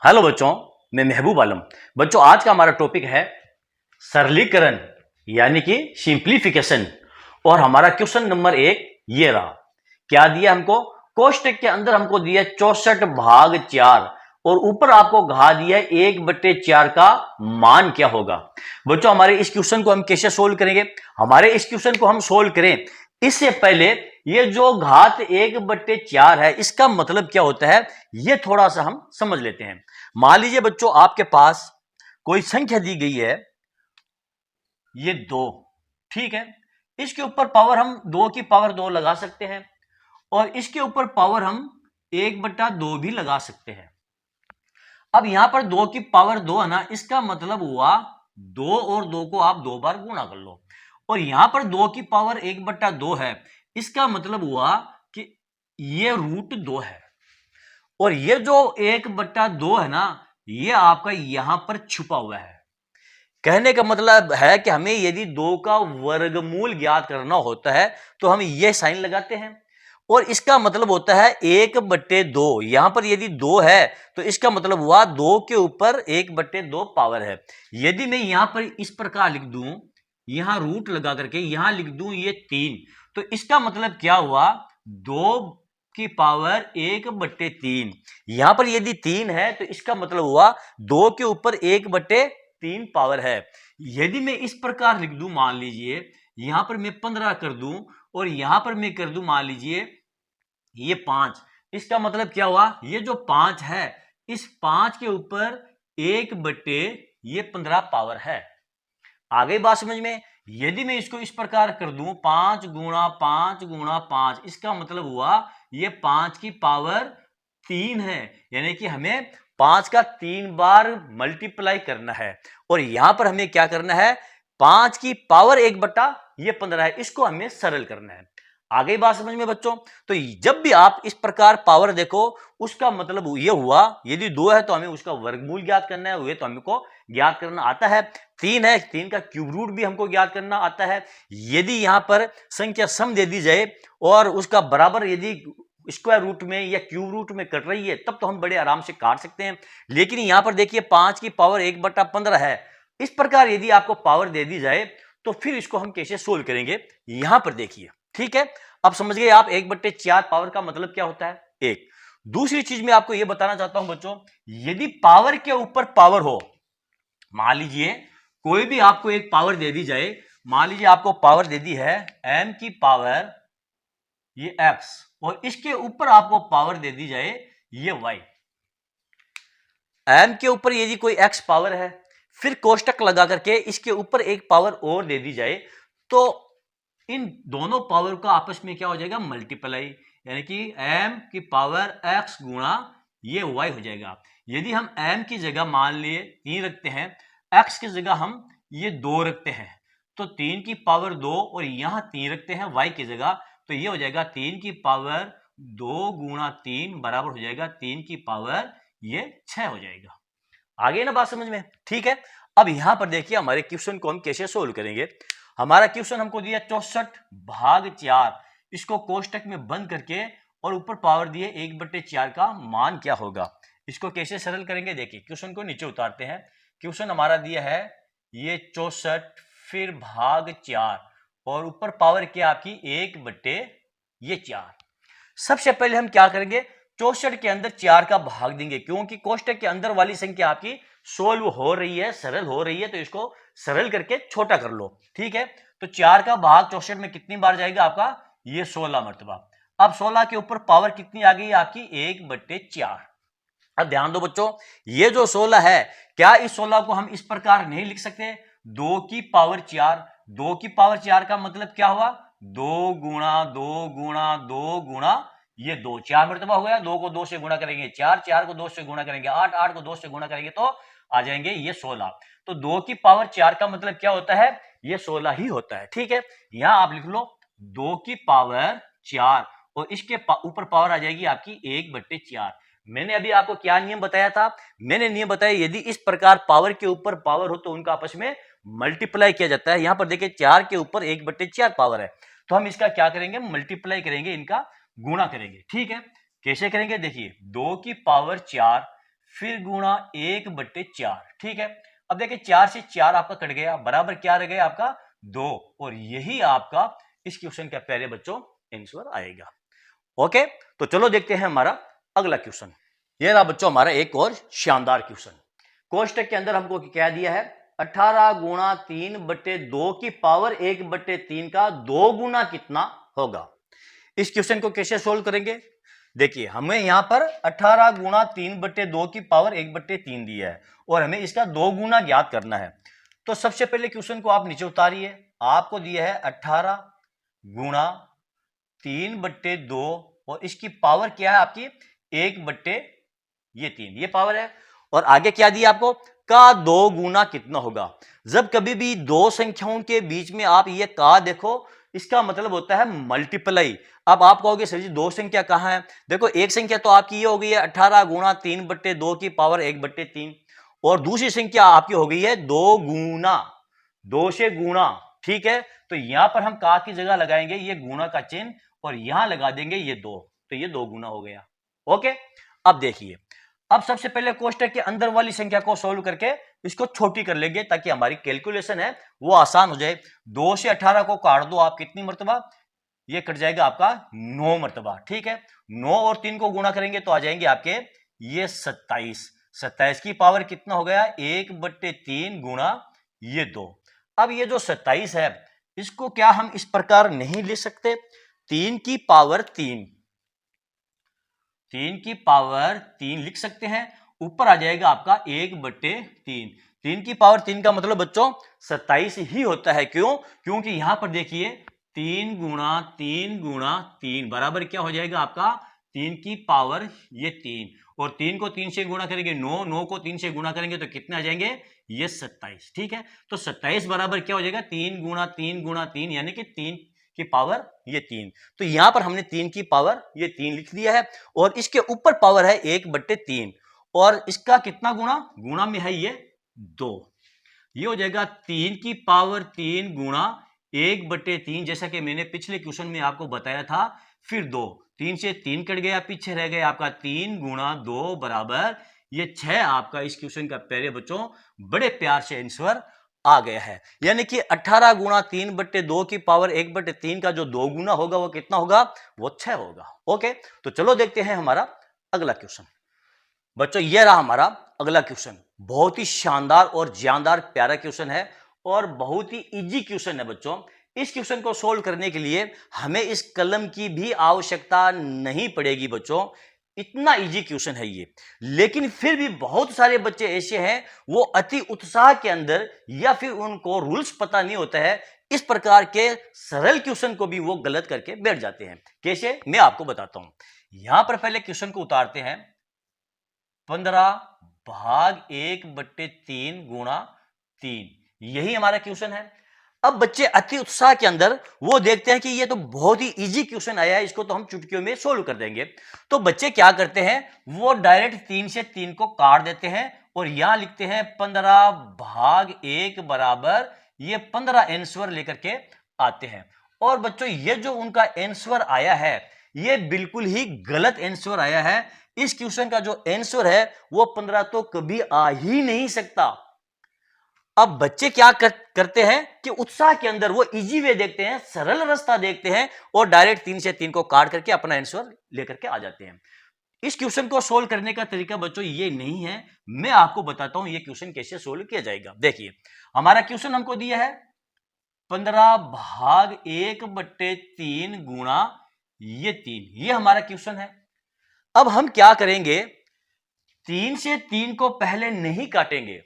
Hello बच्चों, मैं महबूब आलम। बच्चों, आज का हमारा टॉपिक है सरलीकरण यानी कि सिंप्लीफिकेशन। और हमारा क्वेश्चन नंबर 1 ये रहा। क्या दिया हमको? कोष्टक के अंदर हमको दिया 64/4 और ऊपर आपको घा दिया 1/4 का मान क्या होगा। बच्चों, हमारे इस क्वेश्चन को हम कैसे सोल्व करेंगे? हमारे इस क्वेश्चन को हम सोल्व करें इससे पहले ये जो घात 1/4 है इसका मतलब क्या होता है ये थोड़ा सा हम समझ लेते हैं। मान लीजिए बच्चों, आपके पास कोई संख्या दी गई है, ये 2, ठीक है। इसके ऊपर पावर हम 2 की पावर 2 लगा सकते हैं और इसके ऊपर पावर हम 1/2 भी लगा सकते हैं। अब यहां पर 2 की पावर 2 है ना, इसका मतलब हुआ 2 और 2 को आप 2 बार गुणा कर लो। और यहां पर 2 की पावर 1/2 है, इसका मतलब हुआ कि ये √2 है। और ये जो 1/2 है ना, ये आपका यहां पर छुपा हुआ है। कहने का मतलब है कि हमें यदि 2 का वर्गमूल ज्ञात करना होता है तो हम ये साइन लगाते हैं और इसका मतलब होता है 1/2। यहां पर यदि 2 है तो इसका मतलब हुआ 2 के ऊपर 1/2 पावर है। यदि मैं यहां पर इस प्रकार लिख दूं, यहां रूट लगा करके यहां लिख दूं ये 3, तो इसका मतलब क्या हुआ 2 की पावर 1/3। यहां पर यदि 3 है तो इसका मतलब हुआ 2 के ऊपर 1/3 पावर है। यदि मैं इस प्रकार लिख दूं, मान लीजिए यहां पर मैं 15 कर दूं और यहां पर मैं कर दूं मान लीजिए ये 5, इसका मतलब क्या हुआ ये जो 5 है इस 5 के ऊपर 1/15 पावर है। आ गई बात समझ में? यदि मैं इसको इस प्रकार कर दूं 5 गुणा 5 गुणा 5, इसका मतलब हुआ ये 5 की पावर 3 है। यानी कि हमें 5 का 3 बार मल्टीप्लाई करना है और यहां पर हमें क्या करना है 5 की पावर 1/15 है, इसको हमें सरल करना है। आ गई बात समझ में बच्चों? तो जब भी आप इस प्रकार पावर देखो उसका मतलब ये हुआ यदि 2 है तो हमें उसका वर्गमूल ज्ञात करना है, हुए तो हमको ज्ञात करना आता है। 3 है, 3 का क्यूब रूट भी हमको ज्ञात करना आता है। यदि यहां पर संख्या सम दे दी जाए और उसका बराबर यदि स्क्वायर रूट में या क्यूब रूट में कट रही है तब तो हम बड़े आराम से काट सकते हैं। लेकिन यहां पर देखिए 5 की पावर 1/15 है। इस प्रकार यदि आपको पावर दे दी जाए तो फिर इसको हम कैसे सोल्व करेंगे यहां पर देखिए, ठीक है। अब समझ गए आप 1/4 पावर का मतलब क्या होता है। एक दूसरी चीज मैं आपको यह बताना चाहता हूं बच्चों, यदि पावर के ऊपर पावर हो, मान लीजिए कोई भी आपको एक पावर दे दी जाए, मान लीजिए आपको पावर दे दी है m की पावर ये x और इसके ऊपर आपको पावर दे दी जाए ये y। m के ऊपर यदि कोई x पावर है फिर कोष्टक लगा करके इसके ऊपर एक पावर और दे दी जाए तो इन दोनों पावर का आपस में क्या हो जाएगा मल्टीप्लाई, यानी कि m की पावर x गुणा ये y हो जाएगा। यदि हम m की जगह मान लिए 3 रखते हैं, x की जगह हम ये 2 रखते हैं, तो 3 की पावर 2 और यहां 3 रखते हैं y की जगह, तो ये हो जाएगा 3 की पावर 2 गुणा 3 बराबर हो जाएगा 3 की पावर ये 6 हो जाएगा। आगे ना बात समझ में? ठीक है। अब यहां पर देखिए हमारे क्वेश्चन को हम कैसे सोल्व करेंगे। हमारा क्वेश्चन हमको दिया 64/4, इसको कोष्टक में बंद करके और ऊपर पावर दिए 1/4 का मान क्या होगा। इसको कैसे सरल करेंगे देखिए, क्वेश्चन को नीचे उतारते हैं। क्वेश्चन हमारा दिया है ये 64 फिर भाग 4 और ऊपर पावर क्या आपकी 1/4। सबसे पहले हम क्या करेंगे 64 के अंदर 4 का भाग देंगे, क्योंकि कोष्टक के अंदर वाली संख्या आपकी सोल्व हो रही है, सरल हो रही है, तो इसको सरल करके छोटा कर लो, ठीक है। तो 4 का भाग 64 में कितनी बार जाएगा आपका ये 16 मरतबा। अब 16 के ऊपर पावर कितनी आ गई आपकी 1/4। अब ध्यान दो बच्चों, ये जो 16 है क्या इस 16 को हम इस प्रकार नहीं लिख सकते 2 की पावर 4। 2 की पावर 4 का मतलब क्या हुआ 2 गुणा 2 गुणा 2 गुणा ये 2, 4 मरतबा हो गया। 2 को 2 से गुणा करेंगे 4, 4 को 2 से गुणा करेंगे 8, 8 को 2 से गुणा करेंगे तो आ जाएंगे ये 16। तो 2 की पावर 4 का मतलब क्या होता है ये 16 ही होता है, ठीक है। यहां आप लिख लो 2 की पावर 4 और इसके ऊपर पावर आ जाएगी आपकी 1/4। मैंने अभी आपको क्या नियम बताया था, मैंने नियम बताया यदि इस प्रकार पावर के ऊपर पावर हो तो उनका आपस में मल्टीप्लाई किया जाता है। यहां पर देखिए 4 के ऊपर 1/4 पावर है, तो हम इसका क्या करेंगे मल्टीप्लाई करेंगे, इनका गुणा करेंगे, ठीक है। कैसे करेंगे देखिए 2 की पावर 4 फिर गुणा 1/4, ठीक है। अब देखिए 4 से 4 आपका कट गया, बराबर क्या रह गया आपका 2, और यही आपका इस क्वेश्चन का प्यारे बच्चों आंसर आएगा। ओके, तो चलो देखते हैं हमारा अगला क्वेश्चन। ये रहा बच्चों हमारा एक और शानदार क्वेश्चन। कोष्टक के अंदर हमको क्या दिया है, 18 गुणा 3/2 की पावर 1/3 का 2 गुना कितना होगा। इस क्वेश्चन को कैसे सोल्व करेंगे, देखिए हमें यहां पर 18 गुणा 3/2 की पावर 1/3 दिया है और हमें इसका 2 गुना ज्ञात करना है। तो सबसे पहले क्वेश्चन को आप नीचे उतारिए, आपको दिया है 18 गुणा 3/2 और इसकी पावर क्या है आपकी 1/3, ये पावर है। और आगे क्या दिया आपको, का 2 गुना कितना होगा। जब कभी भी दो संख्याओं के बीच में आप ये का देखो, इसका मतलब होता है मल्टीप्लाई। अब आप कहोगे सर जी दो संख्या कहां है, देखो एक संख्या तो आपकी ये हो गई है 18 गुणा 3/2 की पावर 1/3 और दूसरी संख्या आपकी हो गई है 2 गुना 2 से गुणा, ठीक है। तो यहां पर हम का की जगह लगाएंगे ये गुणा का चिन्ह और यहां लगा देंगे ये 2, तो ये 2 गुना हो गया। ओके, अब देखिए, अब सबसे पहले कोष्टक के अंदर वाली संख्या को सोल्व करके इसको छोटी कर लेंगे ताकि हमारी कैलकुलेशन है वो आसान हो जाए। 2 से 18 को काट दो आप, कितनी मर्तबा, ये कट जाएगा आपका 9 मर्तबा, ठीक है। 9 और 3 को गुणा करेंगे तो आ जाएंगे आपके ये 27। 27 की पावर कितना हो गया 1/3 गुणा ये 2। अब ये जो 27 है इसको क्या हम इस प्रकार नहीं लिख सकते, 3 की पावर 3 लिख सकते हैं, ऊपर आ जाएगा आपका 1/3। 3 की पावर 3 का मतलब बच्चों 27 ही होता है, क्यों, क्योंकि यहां पर देखिए 3 गुणा 3 बराबर क्या हो जाएगा आपका 3 की पावर ये 3 और 3 को 3 से गुणा करेंगे 9, 9 को 3 से गुणा करेंगे तो कितने आ जाएंगे ये 27, ठीक है। तो 27 बराबर क्या हो जाएगा 3 गुणा 3 यानी कि 3 की पावर ये 3। तो यहां पर हमने 3 की पावर ये 3 लिख दिया है और इसके ऊपर पावर है 1/3 और इसका कितना गुणा में है ये 2, ये हो जाएगा 3 की पावर 3 गुणा 1/3, जैसा कि मैंने पिछले क्वेश्चन में आपको बताया था। फिर 2, 3 से 3 कट गया, पीछे रह गया आपका 3 गुणा 2 बराबर ये 6। आपका इस क्वेश्चन का प्यारे बच्चों बड़े प्यार से आंसर आ गया है, यानी कि 18 गुणा 3/2 की पावर 1/3 का जो 2 गुना होगा वो कितना होगा, वो 6 होगा। ओके, तो चलो देखते हैं हमारा अगला क्वेश्चन। बच्चों ये रहा हमारा अगला क्वेश्चन, बहुत ही शानदार और जानदार प्यारा क्वेश्चन है और बहुत ही इजी क्वेश्चन है बच्चों। इस क्वेश्चन को सोल्व करने के लिए हमें इस कलम की भी आवश्यकता नहीं पड़ेगी बच्चों, इतना इजी क्वेश्चन है ये। लेकिन फिर भी बहुत सारे बच्चे ऐसे हैं वो अति उत्साह के अंदर या फिर उनको रूल्स पता नहीं होता है, इस प्रकार के सरल क्वेश्चन को भी वो गलत करके बैठ जाते हैं। कैसे, मैं आपको बताता हूं। यहां पर पहले क्वेश्चन को उतारते हैं, 15 भाग 1/3 गुणा 3, यही हमारा क्वेश्चन है। अब बच्चे अति उत्साह के अंदर वो देखते हैं कि ये तो बहुत ही इजी क्वेश्चन आया है, इसको तो हम चुटकियों में सोल्व कर देंगे। तो बच्चे क्या करते हैं, वो डायरेक्ट 3 से 3 को काट देते हैं और यहां लिखते हैं 15 भाग 1 बराबर ये 15 आंसर लेकर के आते हैं। और बच्चों ये जो उनका आंसर आया है ये बिल्कुल ही गलत आंसर आया है। इस क्वेश्चन का जो आंसर है वो 15 तो कभी आ ही नहीं सकता। अब बच्चे क्या करते हैं कि उत्साह के अंदर वो इजी वे देखते हैं, सरल रास्ता देखते हैं और डायरेक्ट 3 से 3 को काट करके अपना आंसर लेकर के आ जाते हैं। इस क्वेश्चन को सोल्व करने का तरीका बच्चों ये नहीं है, मैं आपको बताता हूं ये क्वेश्चन कैसे सोल्व किया जाएगा। देखिए हमारा क्वेश्चन हमको दिया है 15 भाग 1/3 गुणा ये 3, ये हमारा क्वेश्चन है। अब हम क्या करेंगे, 3 से 3 को पहले नहीं काटेंगे।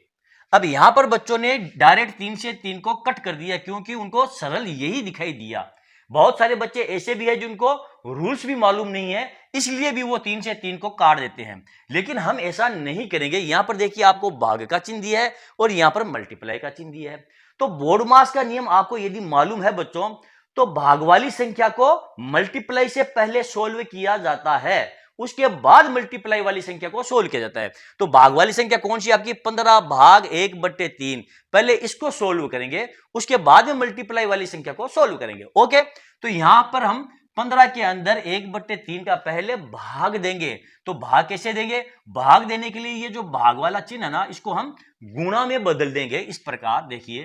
अब यहां पर बच्चों ने डायरेक्ट 3 से 3 को कट कर दिया क्योंकि उनको सरल यही दिखाई दिया। बहुत सारे बच्चे ऐसे भी हैं जिनको रूल्स भी मालूम नहीं है, इसलिए भी वो 3 से 3 को काट देते हैं। लेकिन हम ऐसा नहीं करेंगे। यहां पर देखिए आपको भाग का चिन्ह दिया है और यहां पर मल्टीप्लाई का चिन्ह दिया है। तो बोर्ड मास का नियम आपको यदि मालूम है बच्चों, तो भाग वाली संख्या को मल्टीप्लाई से पहले सोल्व किया जाता है, उसके बाद मल्टीप्लाई वाली संख्या को सोल्व किया जाता है। तो भाग वाली संख्या कौन सी आपकी 15 भाग 1/3, पहले इसको सोल्व करेंगे उसके बाद में मल्टीप्लाई वाली संख्या को सोल्व करेंगे। ओके, तो यहां पर हम 15 के अंदर 1/3 का पहले भाग देंगे। तो भाग कैसे देंगे? भाग देने के लिए ये जो भाग वाला चिन्ह है ना, इसको हम गुणा में बदल देंगे। इस प्रकार देखिए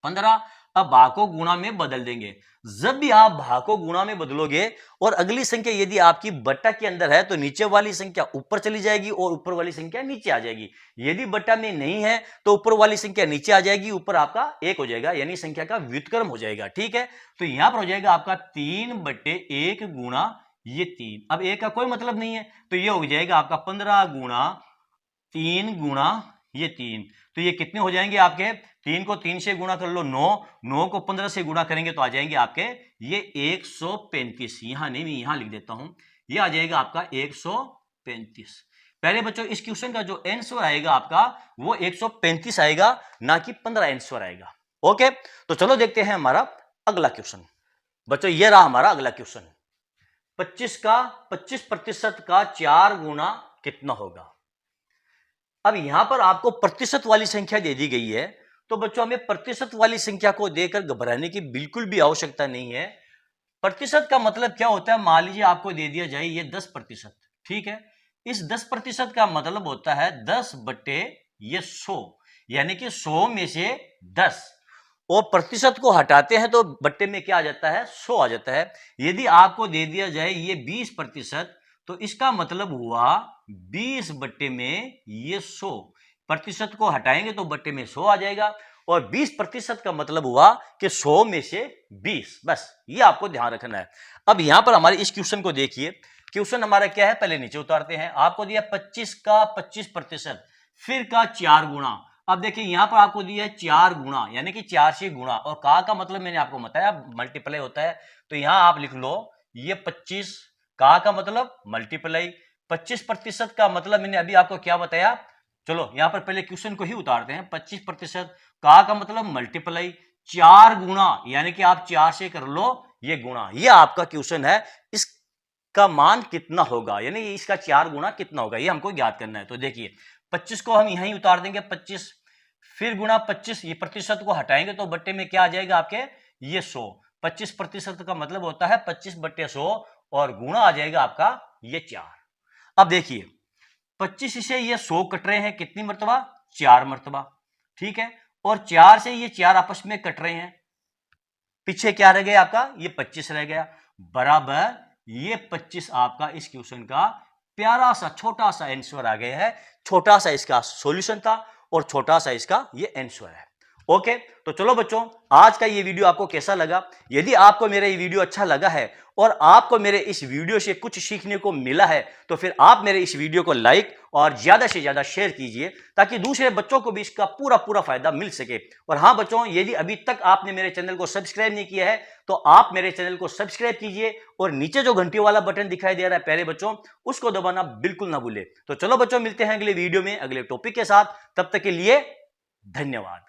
15, अब भाग को गुणा में बदल देंगे। जब भी आप भाग को गुणा में बदलोगे और अगली संख्या यदि आपकी बट्टा के अंदर है तो नीचे वाली संख्या ऊपर चली जाएगी और ऊपर वाली संख्या नीचे आ जाएगी। यदि बट्टा में नहीं है तो ऊपर वाली संख्या नीचे आ जाएगी, ऊपर आपका 1 हो जाएगा, यानी संख्या का व्युत्क्रम हो जाएगा। ठीक है, तो यहां पर हो जाएगा आपका 3/1 गुणा ये 3। अब 1 का कोई मतलब नहीं है तो ये हो जाएगा आपका 15 गुणा 3 गुणा ये 3। तो ये कितने हो जाएंगे आपके? 3 को 3 से गुणा कर लो 9, 9 को 15 से गुणा करेंगे तो आ जाएंगे आपके ये 135। यहां नहीं, मैं यहां लिख देता हूं, ये आ जाएगा आपका 135। पहले बच्चों इस क्वेश्चन का जो आंसर आएगा आपका वो 135 आएगा, ना कि 15 आंसर आएगा। ओके, तो चलो देखते हैं हमारा अगला क्वेश्चन। बच्चों ये रहा हमारा अगला क्वेश्चन। 25% का 4 गुना कितना होगा? अब यहां पर आपको प्रतिशत वाली संख्या दे दी गई है, तो बच्चों हमें प्रतिशत वाली संख्या को देखकर घबराने की बिल्कुल भी आवश्यकता नहीं है। प्रतिशत का मतलब क्या होता है? मान लीजिए आपको दे दिया जाए ये 10%, ठीक है, इस 10% का मतलब होता है 10/100, यानी कि 100 में से 10, और प्रतिशत को हटाते हैं तो बट्टे में क्या आ जाता है? 100 आ जाता है। यदि आपको दे दिया जाए ये 20%, तो इसका मतलब हुआ 20 बट्टे में ये 100, प्रतिशत को हटाएंगे तो बट्टे में 100 आ जाएगा, और 20% का मतलब हुआ कि 100 में से 20। बस ये आपको ध्यान रखना है। अब यहां पर हमारे इस क्वेश्चन को देखिए, क्वेश्चन हमारा क्या है, पहले नीचे उतारते हैं। आपको दिया 25 का 25%, फिर का 4 गुणा। अब देखिए यहां पर आपको दिया है 4 गुणा, यानी कि 4 से गुणा, और का मतलब मैंने आपको बताया मल्टीप्लाई होता है, तो यहां आप लिख लो ये 25, का मतलब मल्टीप्लाई, 25% का मतलब मैंने अभी आपको क्या बताया। चलो यहां पर पहले क्वेश्चन को ही उतारते हैं। 25% का मतलब मल्टीप्लाई, 4 गुणा, यानी कि आप 4 से कर लो ये गुणा, ये आपका क्वेश्चन है। इसका मान कितना होगा, यानी इसका 4 गुणा कितना होगा, ये हमको ज्ञात करना है। तो देखिए 25 को हम यहीं उतार देंगे 25, फिर गुणा 25, ये प्रतिशत को हटाएंगे तो बट्टे में क्या आ जाएगा आपके? ये 100। 25% का मतलब होता है 25/100, और गुणा आ जाएगा आपका ये 4। अब देखिए 25 से ये 100 कट रहे हैं, कितनी मर्तबा? 4 मर्तबा, ठीक है, और 4 से ये 4 आपस में कट रहे हैं, पीछे क्या रह गया आपका? ये 25 रह गया, बराबर ये 25 आपका इस क्वेश्चन का प्यारा सा छोटा सा आंसर आ गया है। छोटा सा इसका सॉल्यूशन था और छोटा सा इसका ये आंसर है। ओके, तो चलो बच्चों, आज का ये वीडियो आपको कैसा लगा? यदि आपको मेरा ये वीडियो अच्छा लगा है और आपको मेरे इस वीडियो से कुछ सीखने को मिला है, तो फिर आप मेरे इस वीडियो को लाइक और ज्यादा से ज्यादा शेयर कीजिए, ताकि दूसरे बच्चों को भी इसका पूरा पूरा फायदा मिल सके। और हाँ बच्चों, यदि अभी तक आपने मेरे चैनल को सब्सक्राइब नहीं किया है तो आप मेरे चैनल को सब्सक्राइब कीजिए, और नीचे जो घंटी वाला बटन दिखाई दे रहा है प्यारे बच्चों, उसको दबाना बिल्कुल ना भूले। तो चलो बच्चों, मिलते हैं अगले वीडियो में अगले टॉपिक के साथ। तब तक के लिए धन्यवाद।